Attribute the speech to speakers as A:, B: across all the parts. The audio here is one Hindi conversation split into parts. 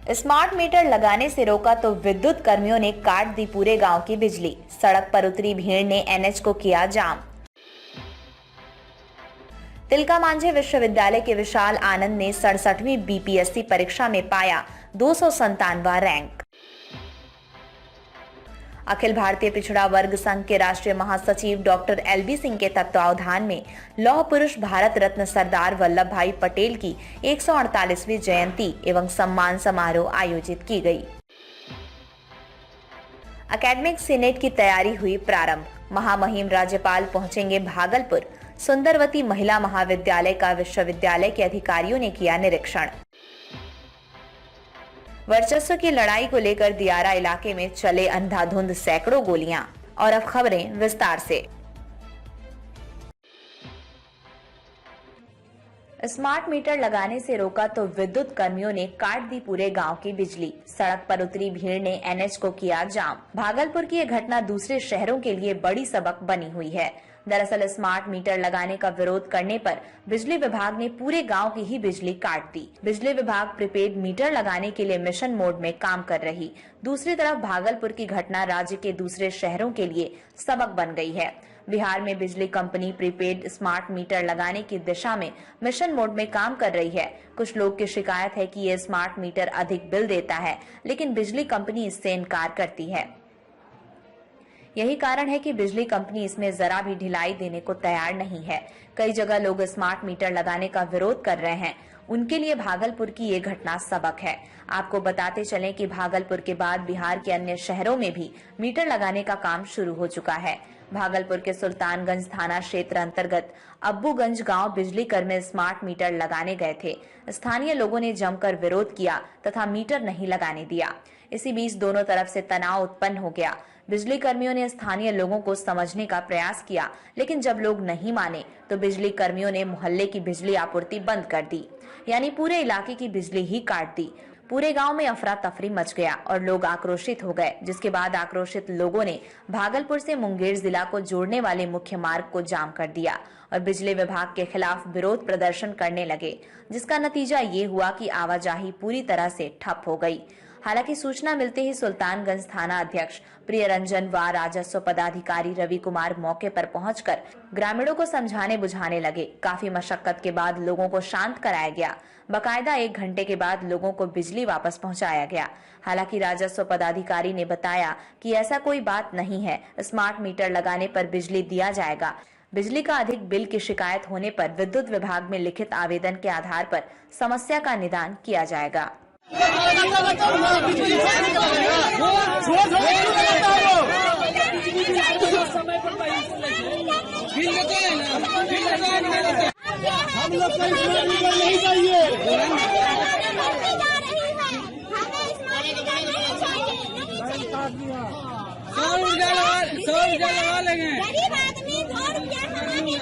A: स्मार्ट मीटर लगाने से रोका तो विद्युत कर्मियों ने काट दी पूरे गांव की बिजली। सड़क पर उतरी भीड़ ने एनएच को किया जाम। तिलका मांझी विश्वविद्यालय के विशाल आनंद ने 67वीं बीपीएससी परीक्षा में पाया 297वां रैंक। अखिल भारतीय पिछड़ा वर्ग संघ के राष्ट्रीय महासचिव डॉक्टर एलबी सिंह के तत्वावधान में लौह पुरुष भारत रत्न सरदार वल्लभ भाई पटेल की 148वीं जयंती एवं सम्मान समारोह आयोजित की गई। एकेडमिक सीनेट की तैयारी हुई प्रारंभ। महामहिम राज्यपाल पहुंचेंगे भागलपुर। सुंदरवती महिला महाविद्यालय का विश्वविद्यालय के अधिकारियों ने किया निरीक्षण। वर्चस्व की लड़ाई को लेकर दियारा इलाके में चले अंधाधुंध सैकड़ों गोलियां। और अब खबरें विस्तार से। स्मार्ट मीटर लगाने से रोका तो विद्युत कर्मियों ने काट दी पूरे गांव की बिजली। सड़क पर उतरी भीड़ ने एनएच को किया जाम। भागलपुर की यह घटना दूसरे शहरों के लिए बड़ी सबक बनी हुई है। दरअसल स्मार्ट मीटर लगाने का विरोध करने पर बिजली विभाग ने पूरे गांव की ही बिजली काट दी। बिजली विभाग प्रीपेड मीटर लगाने के लिए मिशन मोड में काम कर रही। दूसरी तरफ भागलपुर की घटना राज्य के दूसरे शहरों के लिए सबक बन गई है। बिहार में बिजली कंपनी प्रीपेड स्मार्ट मीटर लगाने की दिशा में मिशन मोड में काम कर रही है। कुछ लोग की शिकायत है कि ये स्मार्ट मीटर अधिक बिल देता है, लेकिन बिजली कंपनी इससे इनकार करती है। यही कारण है कि बिजली कंपनी इसमें जरा भी ढिलाई देने को तैयार नहीं है। कई जगह लोग स्मार्ट मीटर लगाने का विरोध कर रहे हैं। उनके लिए भागलपुर की ये घटना सबक है। आपको बताते चलें कि भागलपुर के बाद बिहार के अन्य शहरों में भी मीटर लगाने का काम शुरू हो चुका है। भागलपुर के सुल्तानगंज थाना क्षेत्र अंतर्गत अब्बूगंज गांव बिजली कर्मी स्मार्ट मीटर लगाने गए थे। स्थानीय लोगों ने जमकर विरोध किया तथा मीटर नहीं लगाने दिया। इसी बीच दोनों तरफ से तनाव उत्पन्न हो गया। बिजली कर्मियों ने स्थानीय लोगों को समझने का प्रयास किया, लेकिन जब लोग नहीं माने तो बिजली कर्मियों ने मोहल्ले की बिजली आपूर्ति बंद कर दी, यानी पूरे इलाके की बिजली ही काट दी। पूरे गांव में अफरा तफरी मच गया और लोग आक्रोशित हो गए, जिसके बाद आक्रोशित लोगों ने भागलपुर से मुंगेर जिला को जोड़ने वाले मुख्य मार्ग को जाम कर दिया और बिजली विभाग के खिलाफ विरोध प्रदर्शन करने लगे, जिसका नतीजा ये हुआ कि आवाजाही पूरी तरह से ठप हो गई। हालांकि सूचना मिलते ही सुल्तानगंज थाना अध्यक्ष प्रिय रंजन व राजस्व पदाधिकारी रवि कुमार मौके पर पहुंचकर ग्रामीणों को समझाने बुझाने लगे। काफी मशक्कत के बाद लोगों को शांत कराया गया। बकायदा 1 घंटे के बाद लोगों को बिजली वापस पहुंचाया गया। हालांकि राजस्व पदाधिकारी ने बताया कि ऐसा कोई बात नहीं है, स्मार्ट मीटर लगाने पर बिजली दिया जाएगा। बिजली का अधिक बिल की शिकायत होने पर विद्युत विभाग में लिखित आवेदन के आधार पर समस्या का निदान किया जाएगा।
B: हम लोग को नहीं चाहिए।
C: गरीब आदमी 2 रुपया कमाने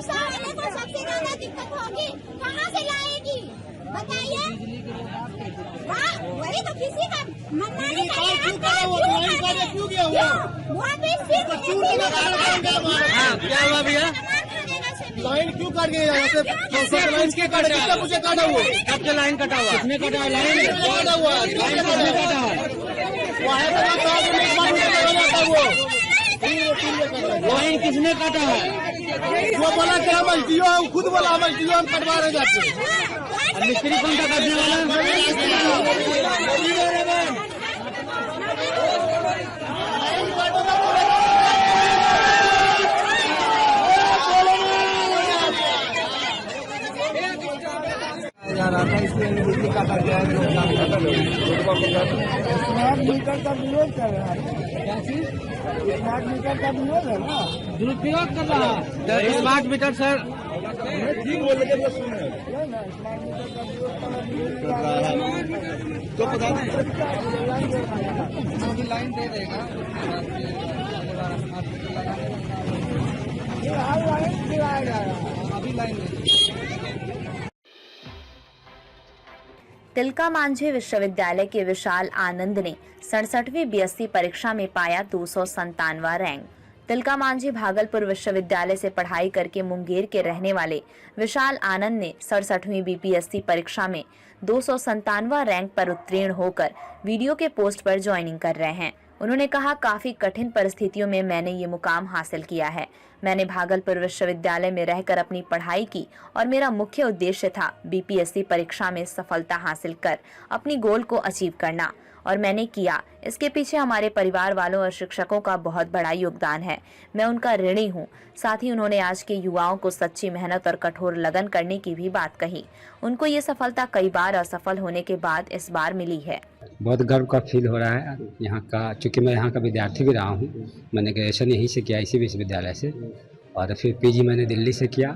C: वाले को सबसे ज्यादा दिक्कत होगी, कहाँ से लाएगी बताइए। वही तो किसी का मन्ना नहीं
B: क्या हुआ भैया? लाइन क्यों काट गए? लाइन के काटा? कितना मुझे काटा हुआ? कब के लाइन कटा हुआ? कितने कटा? लाइन काटा हुआ? लाइन किसने काटा है? लाइन किसने काटा है? वो बोला कि हम एलटीओ, हम खुद बोला हम एलटीओ, हम कटवा रहे जाते। मिस्त्री कौन सा काटने वाला? जा रहा था, इसलिए बिजली काटा गया है। स्मार्ट मीटर का विरोध कर रहा है। क्या चीज? स्मार्ट मीटर का विरोध है ना, दुरुपयोग कर रहा है। स्मार्ट मीटर सर ठीक बोले के सुने स्मार्ट मीटर का विरोध तो पता नहीं लाइन दे देगा। अभी लाइन
A: तिलका मांझी विश्वविद्यालय के विशाल आनंद ने 67वीं बीएससी परीक्षा में पाया 297वां रैंक। तिलका मांझी भागलपुर विश्वविद्यालय से पढ़ाई करके मुंगेर के रहने वाले विशाल आनंद ने 67वीं बीपीएससी परीक्षा में 297वां रैंक पर उत्तीर्ण होकर वीडियो के पोस्ट पर ज्वाइनिंग कर रहे हैं। उन्होंने कहा, काफी कठिन परिस्थितियों में मैंने ये मुकाम हासिल किया है। मैंने भागलपुर विश्वविद्यालय में रहकर अपनी पढ़ाई की और मेरा मुख्य उद्देश्य था बीपीएससी परीक्षा में सफलता हासिल कर अपनी गोल को अचीव करना, और मैंने किया। इसके पीछे हमारे परिवार वालों और शिक्षकों का बहुत बड़ा योगदान है। मैं उनका ऋणी हूँ। साथ ही उन्होंने आज के युवाओं को सच्ची मेहनत और कठोर लगन करने की भी बात कही। उनको ये सफलता कई बार असफल होने के बाद इस बार मिली है।
D: बहुत गर्व का फील हो रहा है यहाँ का, चूँकि मैं यहाँ का विद्यार्थी भी रहा हूँ। मैंने ग्रेजुएशन यहीं से किया, इसी विश्वविद्यालय से, और फिर पीजी मैंने दिल्ली से किया,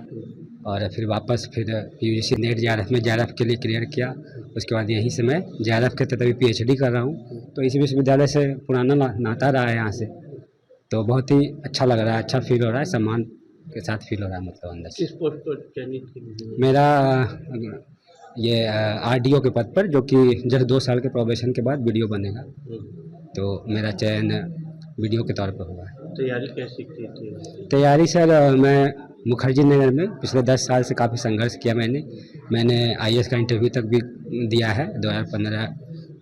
D: और फिर वापस फिर यूजीसी नेट जेआरएफ में जेआरएफ के लिए क्लियर किया। उसके बाद यहीं से मैं जेआरएफ के तहत अभी पीएचडी कर रहा हूँ। तो इसी विश्वविद्यालय से पुराना नाता रहा है यहाँ से, तो बहुत ही अच्छा लग रहा है, अच्छा फील हो रहा है, सम्मान के साथ फील हो रहा है। मतलब अंदर से
E: किस पोस्ट पर चयनित की?
D: मेरा ये आरडीओ के पद पर, जो कि जब 2 साल के प्रोबेशन के बाद वीडियो बनेगा, तो मेरा चयन वीडियो के तौर पर हुआ है।
E: तैयारी कैसी की थी?
D: तैयारी सर, मैं मुखर्जी नगर में पिछले 10 साल से काफ़ी संघर्ष किया। मैंने आईएएस का इंटरव्यू तक भी दिया है। 2015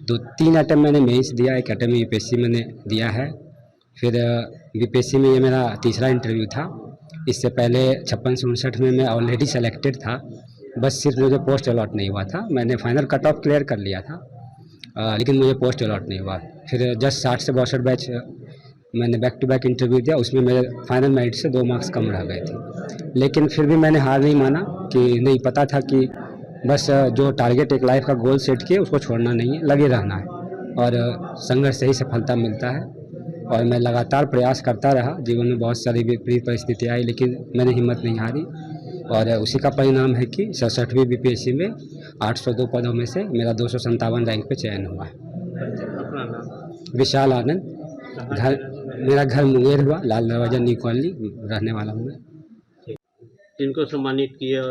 D: 2-3 अटैम्प्ट मैंने मेंस दिया, एक अटैम्प्ट यूपीएससी मैंने दिया है। फिर यूपीएससी में ये मेरा तीसरा इंटरव्यू था। इससे पहले 56-59 में मैं ऑलरेडी सेलेक्टेड था, बस सिर्फ मुझे पोस्ट अलॉट नहीं हुआ था। मैंने फाइनल कट ऑफ क्लियर कर लिया था, लेकिन मुझे पोस्ट अलॉट नहीं हुआ। फिर जस्ट 60 से 62 बैच मैंने बैक टू बैक इंटरव्यू दिया, उसमें मेरे फाइनल मेरिट से 2 मार्क्स कम रह गए थे। लेकिन फिर भी मैंने हार नहीं माना, कि नहीं, पता था कि बस जो टारगेट एक लाइफ का गोल सेट किए उसको छोड़ना नहीं है, लगे रहना है, और संघर्ष से ही सफलता मिलता है। और मैं लगातार प्रयास करता रहा। जीवन में बहुत सारी विपरीत परिस्थितियाँ आई, लेकिन मैंने हिम्मत नहीं हारी, और उसी का परिणाम है कि 67वीं बीपीएससी में 802 पदों में से मेरा 257 रैंक पे चयन हुआ है।
E: अपना नाम?
D: विशाल आनंद। मेरा घर मुंगेर हुआ, लाल दरवाजा न्यू कॉलोनी रहने वाला हूँ मैं।
E: जिनको सम्मानित किया?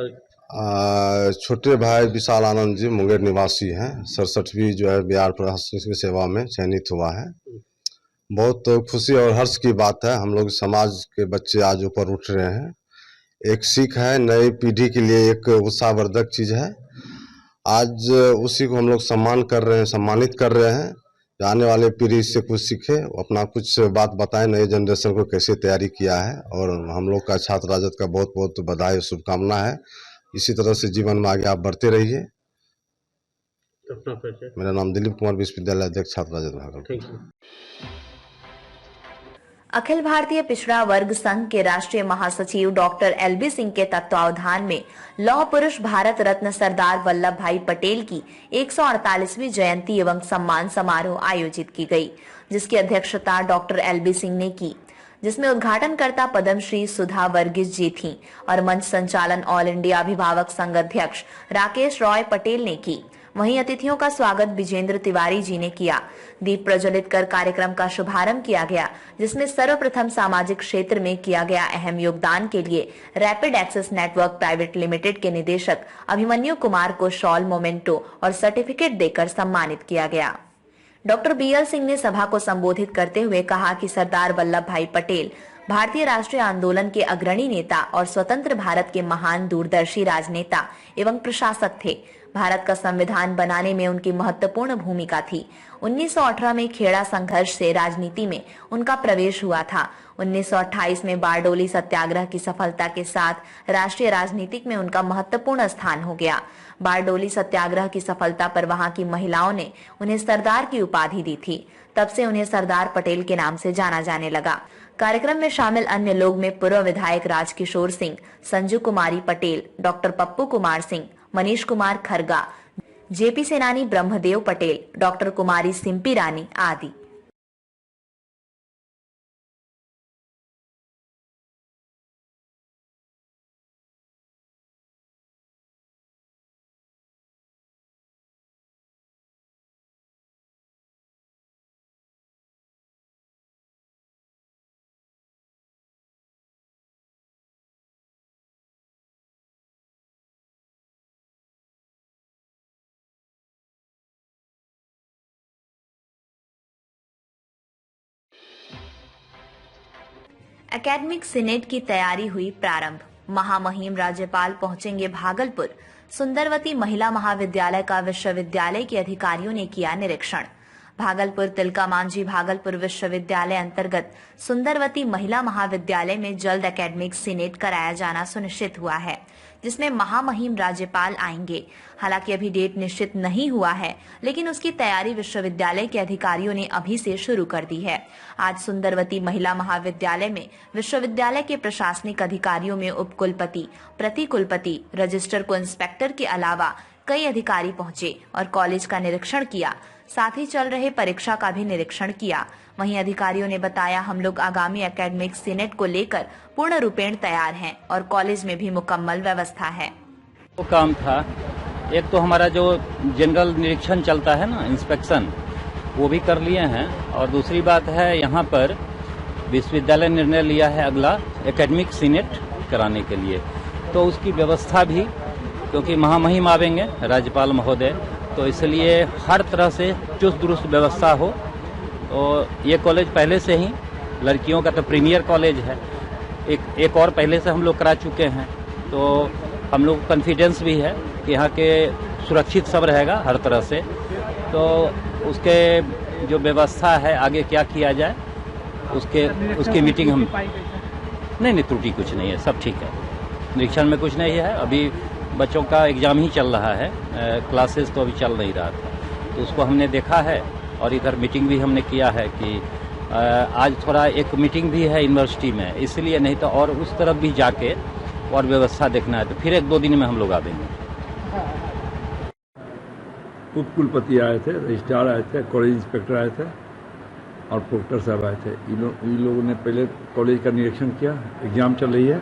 F: छोटे भाई विशाल आनंद जी मुंगेर निवासी हैं। 67वीं जो है बिहार प्रशासनिक सेवा में चयनित हुआ है। बहुत खुशी और हर्ष की बात है। हम लोग समाज के बच्चे आज ऊपर उठ रहे हैं। एक सीख है, नई पीढ़ी के लिए एक उत्साहवर्धक चीज़ है। आज उसी को हम लोग सम्मानित कर रहे हैं। आने वाले पीढ़ी से कुछ सीखे, अपना कुछ बात बताएं, नई जनरेशन को कैसे तैयारी किया है। और हम लोग का छात्र राजद का बहुत बहुत बधाई और शुभकामना है। इसी तरह से जीवन में आगे आप बढ़ते रहिए।
E: अपना परिचय?
F: मेरा नाम दिलीप कुमार, विश्वविद्यालय अध्यक्ष छात्र राजद भागलपुर।
E: Thank you.
A: अखिल भारतीय पिछड़ा वर्ग संघ के राष्ट्रीय महासचिव डॉक्टर एलबी सिंह के तत्वावधान में लौह पुरुष भारत रत्न सरदार वल्लभ भाई पटेल की 148वीं जयंती एवं सम्मान समारोह आयोजित की गई, जिसकी अध्यक्षता डॉक्टर एलबी सिंह ने की, जिसमें उद्घाटनकर्ता पद्मश्री सुधा वर्गीस जी थीं और मंच संचालन ऑल इंडिया अभिभावक संघ अध्यक्ष राकेश रॉय पटेल ने की। वहीं अतिथियों का स्वागत विजेंद्र तिवारी जी ने किया। दीप प्रज्वलित कर कार्यक्रम का शुभारंभ किया गया, जिसमें सर्वप्रथम सामाजिक क्षेत्र में किया गया अहम योगदान के लिए rapid access network private limited के निदेशक अभिमन्यु कुमार को शॉल, मोमेंटो और सर्टिफिकेट देकर सम्मानित किया गया। डॉक्टर बीएल सिंह ने सभा को संबोधित करते हुए कहा कि सरदार वल्लभ भाई पटेल भारतीय राष्ट्रीय आंदोलन के अग्रणी नेता और स्वतंत्र भारत के महान दूरदर्शी राजनेता एवं प्रशासक थे। भारत का संविधान बनाने में उनकी महत्वपूर्ण भूमिका थी। 1918 में खेड़ा संघर्ष से राजनीति में उनका प्रवेश हुआ था। 1928 में बारडोली सत्याग्रह की सफलता के साथ राष्ट्रीय राजनीतिक में उनका महत्वपूर्ण स्थान हो गया। बारडोली सत्याग्रह की सफलता पर वहां की महिलाओं ने उन्हें सरदार की उपाधि दी थी। तब से उन्हें सरदार पटेल के नाम से जाना जाने लगा। कार्यक्रम में शामिल अन्य लोग में पूर्व विधायक राजकिशोर सिंह, संजू कुमारी पटेल, डॉक्टर पप्पू कुमार सिंह, मनीष कुमार खरगा, जेपी सेनानी ब्रह्मदेव पटेल, डॉक्टर कुमारी सिंपी रानी आदि। एकेडमिक सीनेट की तैयारी हुई प्रारंभ। महामहिम राज्यपाल पहुंचेंगे भागलपुर। सुंदरवती महिला महाविद्यालय का विश्वविद्यालय के अधिकारियों ने किया निरीक्षण। भागलपुर तिलका मांझी भागलपुर विश्वविद्यालय अंतर्गत सुंदरवती महिला महाविद्यालय में जल्द एकेडमिक सीनेट कराया जाना सुनिश्चित हुआ है, जिसमें महामहिम राज्यपाल आएंगे। हालांकि अभी डेट निश्चित नहीं हुआ है, लेकिन उसकी तैयारी विश्वविद्यालय के अधिकारियों ने अभी से शुरू कर दी है। आज सुंदरवती महिला महाविद्यालय में विश्वविद्यालय के प्रशासनिक अधिकारियों में उपकुलपति, प्रतिकुलपति, रजिस्ट्रार को इंस्पेक्टर के अलावा कई अधिकारी पहुंचे और कॉलेज का निरीक्षण किया। साथ ही चल रहे परीक्षा का भी निरीक्षण किया। वहीं अधिकारियों ने बताया, हम लोग आगामी एकेडमिक सीनेट को लेकर पूर्ण रूपेण तैयार हैं और कॉलेज में भी मुकम्मल व्यवस्था है।
G: वो काम था, एक तो हमारा जो जनरल निरीक्षण चलता है ना, इंस्पेक्शन, वो भी कर लिए हैं। और दूसरी बात है, यहाँ पर विश्वविद्यालय ने निर्णय लिया है अगला एकेडमिक सीनेट कराने के लिए, तो उसकी व्यवस्था भी, क्योंकि महामहिम आवेंगे राज्यपाल महोदय, तो इसलिए हर तरह से चुस्त दुरुस्त व्यवस्था हो। तो ये कॉलेज पहले से ही लड़कियों का तो प्रीमियर कॉलेज है, एक और पहले से हम लोग करा चुके हैं, तो हम लोग कॉन्फिडेंस भी है कि यहाँ के सुरक्षित सब रहेगा हर तरह से। तो उसके जो व्यवस्था है आगे क्या किया जाए, उसकी मीटिंग हम नहीं त्रुटि कुछ नहीं है, सब ठीक है। निरीक्षण में कुछ नहीं है, अभी बच्चों का एग्जाम ही चल रहा है, क्लासेस तो अभी चल नहीं रहा था, तो उसको हमने देखा है। और इधर मीटिंग भी हमने किया है कि आज थोड़ा एक मीटिंग भी है यूनिवर्सिटी में, इसलिए नहीं तो और उस तरफ भी जाके और व्यवस्था देखना है, तो फिर 1-2 दिन में हम लोग आएंगे।
H: उप कुलपति आए थे, रजिस्ट्रार आए थे, कॉलेज इंस्पेक्टर आए थे और प्रोक्टर साहब आए थे। इन लोगों ने पहले कॉलेज का निरीक्षण किया, एग्जाम चल रही है,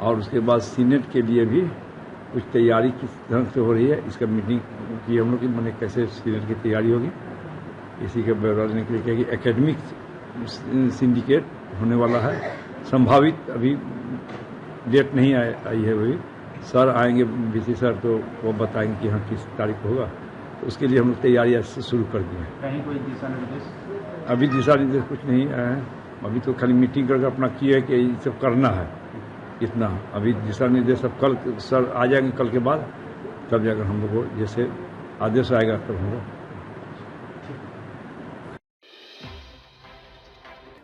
H: और उसके बाद सीनेट के लिए भी कुछ तैयारी किस ढंग से हो रही है, इसका मीटिंग की हम लोग की, मैंने कैसे सीनेट की तैयारी होगी, इसी का ब्यौरा लेने के लिए क्या कि एकेडमिक सिंडिकेट होने वाला है। संभावित अभी डेट नहीं आई है, वही सर आएंगे, बीसी सर, तो वो बताएंगे कि हाँ किस तारीख को होगा, तो उसके लिए हम लोग तैयारी आज से शुरू कर दी है।
I: कहीं कोई दिशा निर्देश?
H: अभी दिशा निर्देश कुछ नहीं आया है, अभी तो खाली मीटिंग करके अपना किया है कि ये सब करना है, इतना। अभी दिशा निर्देश अब कल सर आ जाएंगे, कल के बाद तब जाकर हम लोग को जैसे आदेश आएगा तब हम लोग।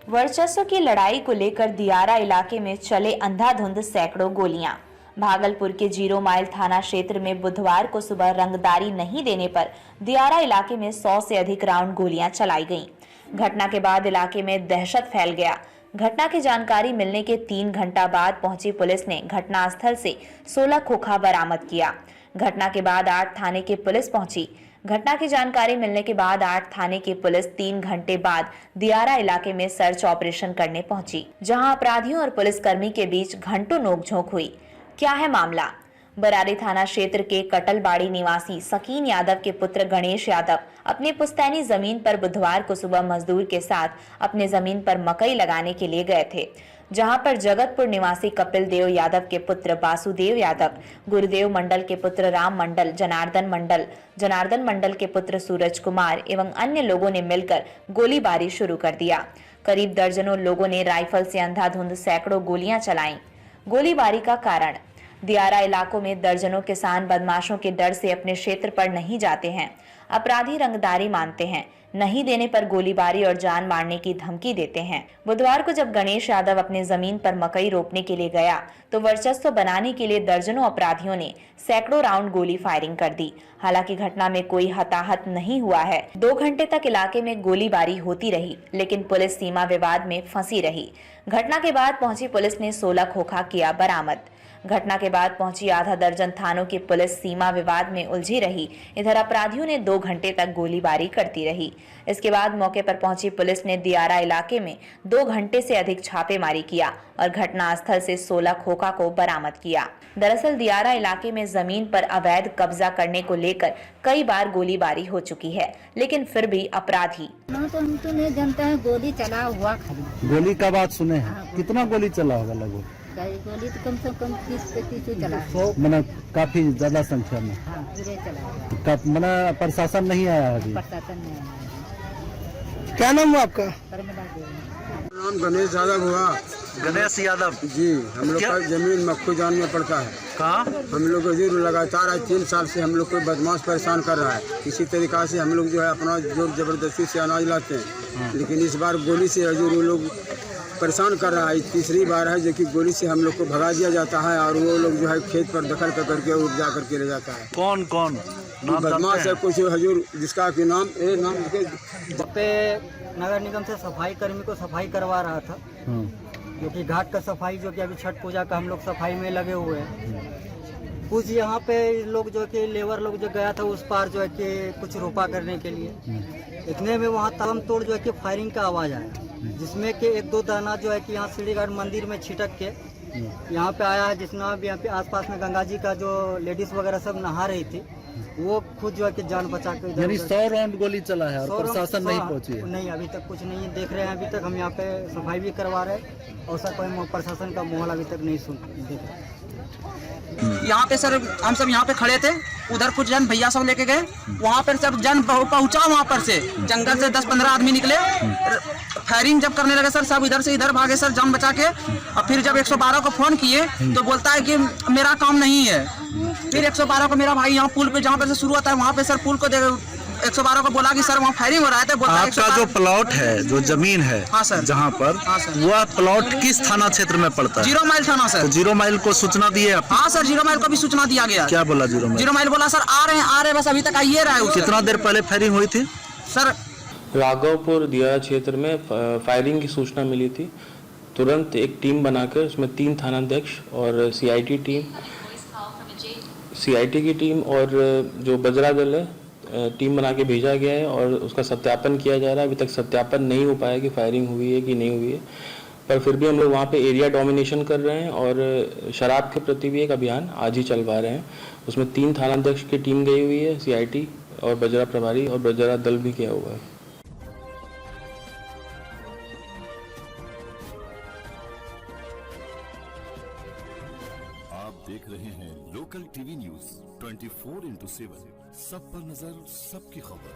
A: वर्चस्व की लड़ाई को लेकर दियारा इलाके में चले अंधाधुंध सैकड़ों गोलियां। भागलपुर के 0 माइल थाना क्षेत्र में बुधवार को सुबह रंगदारी नहीं देने पर दियारा इलाके में 100 से अधिक राउंड गोलियां चलाई गईं। घटना के बाद इलाके में दहशत फैल गया। घटना की जानकारी मिलने के 3 घंटा बाद पहुंची पुलिस ने घटनास्थल से 16 खोखा बरामद किया। घटना के बाद 8 थाने की पुलिस पहुंची। घटना की जानकारी मिलने के बाद 8 थाने की पुलिस 3 घंटे बाद दियारा इलाके में सर्च ऑपरेशन करने पहुंची, जहां अपराधियों और पुलिसकर्मी के बीच घंटों नोकझोंक हुई। क्या है मामला? बरारी थाना क्षेत्र के कटलबाड़ी निवासी सकीन यादव के पुत्र गणेश यादव अपनी पुश्तैनी जमीन पर बुधवार को सुबह मजदूर के साथ अपने जमीन पर मकई लगाने के लिए गए थे, जहां पर जगतपुर निवासी कपिल देव यादव के पुत्र वासुदेव यादव, गुरुदेव मंडल के पुत्र राम मंडल, जनार्दन मंडल के पुत्र सूरज कुमार एवं अन्य लोगों ने मिलकर गोलीबारी शुरू कर दिया। करीब दर्जनों लोगों ने राइफल से अंधाधुंध सैकड़ों गोलियां चलाईं। गोलीबारी का कारण? दियारा इलाकों में दर्जनों किसान बदमाशों के डर से अपने क्षेत्र पर नहीं जाते हैं। अपराधी रंगदारी मानते हैं, नहीं देने पर गोलीबारी और जान मारने की धमकी देते हैं। बुधवार को जब गणेश यादव अपने जमीन पर मकई रोपने के लिए गया तो वर्चस्व बनाने के लिए दर्जनों अपराधियों ने सैकड़ों राउंड गोली फायरिंग कर दी। हालांकि घटना में कोई हताहत नहीं हुआ है। 2 घंटे तक इलाके में गोलीबारी होती रही, लेकिन पुलिस सीमा विवाद में फंसी रही। घटना के बाद पहुंची पुलिस ने 16 खोखा किया बरामद। घटना के बाद पहुंची आधा दर्जन थानों की पुलिस सीमा विवाद में उलझी रही। इधर अपराधियों ने 2 घंटे तक गोलीबारी करती रही। इसके बाद मौके पर पहुंची पुलिस ने दियारा इलाके में 2 घंटे से अधिक छापेमारी किया और घटनास्थल से 16 खोखा को बरामद किया। दरअसल दियारा इलाके में जमीन पर अवैध कब्जा करने को लेकर कई बार गोलीबारी हो चुकी है, लेकिन फिर भी अपराधी
J: तो हम तो नहीं जानते हैं, गोली चला हुआ खाली।
B: गोली का बात सुने हैं, कितना गोली चला होगा लगभग?
J: गोली तो कम से कम 30-35 चला,
B: मैंने काफी ज्यादा संख्या में।
J: हाँ, पूरे चला।
B: मैंने प्रशासन नहीं आया अभी?
J: प्रशासन नहीं आया।
B: क्या नाम है आपका?
J: परमिला देवी।
B: नाम गणेश यादव हुआ।
I: गणेश यादव
B: जी, हम लोग का जमीन मक्खू जान में पड़ता है।
I: कहाँ?
B: हम लोग को जो लगातार आज 3 साल से हम लोग को बदमाश परेशान कर रहा है। किसी तरीका से हम लोग जो है अपना जोर जबरदस्ती से अनाज लाते हैं, लेकिन इस बार गोली से हजूर वो लोग परेशान कर रहा है। तीसरी बार है जो कि गोली से हम लोग को भगा दिया जाता है और वो लोग जो है खेत पर दखल कर करके उठ जा करके ले जाता है।
I: कौन कौन
B: बदमाश है कुछ हजूर, जिसका कि नाम
K: पे नगर निगम से सफाई कर्मी को सफाई करवा रहा था, जो कि घाट का सफाई, जो कि अभी छठ पूजा का हम लोग सफाई में लगे हुए हैं। कुछ यहाँ पे लोग जो कि लेबर लोग जो गया था उस पार जो है कि कुछ रोपा करने के लिए, इतने में वहाँ ताम तोड़ जो है कि फायरिंग का आवाज़ आया, जिसमें कि 1-2 दाना जो है कि यहाँ सीढ़ी घाट मंदिर में छिटक के यहाँ पे आया है। जिसना भी यहाँ पे आसपास में गंगा जी का जो लेडीज वगैरह सब नहा रही थी, वो खुद जो है कि जान बचा के
I: 100 राउंड गोली चला है और प्रशासन नहीं पहुंची है।
K: नहीं, अभी तक कुछ नहीं देख रहे हैं। अभी तक हम यहाँ पे सफाई भी करवा रहे हैं और सर कोई प्रशासन का माहौल अभी तक नहीं देख रहे।
L: यहाँ पे सर हम सब यहाँ पे खड़े थे, उधर कुछ जन भैया सब लेके गए, वहाँ पर सब जन पहुँचा, वहाँ पर से जंगल से 10-15 आदमी निकले, फायरिंग जब करने लगे सर सब इधर से इधर भागे सर जान बचा के। और फिर जब 112 को फोन किए तो बोलता है कि मेरा काम नहीं है। फिर 112 को मेरा भाई यहाँ पुल पे जहाँ पर से शुरू होता है वहाँ पे सर पुल को 112 को बोला कि सर वहाँ फायरिंग हो रहा है। बोलता
I: आपका जो प्लॉट है, जो जमीन है,
L: हाँ सर,
I: जहाँ पर,
L: हाँ सर,
I: वह प्लॉट किस थाना क्षेत्र में पड़ता है?
L: 0 माइल थाना सर।
I: तो 0 माइल को सूचना दिए आप?
L: हाँ सर, 0 माइल को भी सूचना दिया गया।
I: क्या बोला 0 माइल?
L: 0 माइल बोला सर आ रहे हैं बस अभी तक आइए रहा है।
I: कितना देर पहले फायरिंग हुई थी
L: सर?
M: राघवपुर दियारा क्षेत्र में फायरिंग की सूचना मिली थी। तुरंत एक टीम बनाकर उसमें 3 थानाध्यक्ष और सीआईटी की टीम और जो बजरा दल है टीम बना के भेजा गया है और उसका सत्यापन किया जा रहा है। अभी तक सत्यापन नहीं हो पाया कि फायरिंग हुई है कि नहीं हुई है, पर फिर भी हम लोग वहाँ पे एरिया डोमिनेशन कर रहे हैं और शराब के प्रति भी एक अभियान आज ही चलवा रहे हैं। उसमें 3 थानाध्यक्ष की टीम गई हुई है, सीआईटी और बजरा प्रभारी और बजरा दल भी किया हुआ है।
N: आप देख रहे हैं लोकल टीवी न्यूज 24x7, सब पर नजर, सबकी खबर।